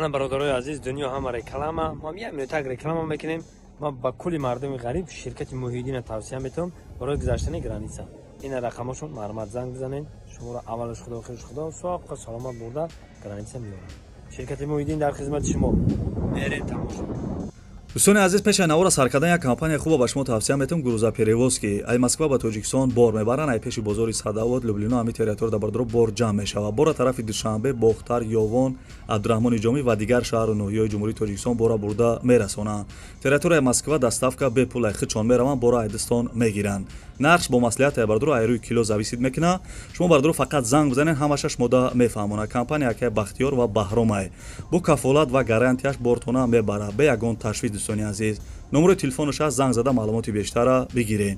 انا برادرای عزیز دنیا هم رکلامه ما یک منوت رکلام میکنیم. ما با کلی مردم غریب شرکت موحدین توصیه میتونم برای گذشتن گرانیسا. این رقمشون مرمت زنگ بزنین. شما را اولش خدا و خیرش خدا ساق سلامت برده گرانیسا میارن. شرکت موحدین در خدمت شما. برید تماشا. دوستان عزیز پیش نوار سر کردن یک کمپانی خوب با شما توصیه میتونم گروزا پریووز که ای مسکو با تاجیکستان بار میبرن ای پیش بازار صداوت لوبلینا همی تریتور در بردرو بار جمع میشه و بار طرف دوشنبه باختر یوون عبدالرحمن جامی و دیگر شهر و نوحیه‌های جمهوری تاجیکستان بارا برده میرسونن. تریتور مسکو دستافکا به پول خچون میروان بارا ایدستان میگیرن. نقش با مصلحت بردرو ایروی کیلو زویسید میکنه. شما بردرو فقط زنگ بزنین همشش مده میفهمونه. کمپانی که بختیار و بهرام بو کفالت و گارانتیش بورتونا میبره به یگان تشویق دوستان عزیز. نمره تلفنش از زنگ زده معلوماتی بیشتر بگیرین.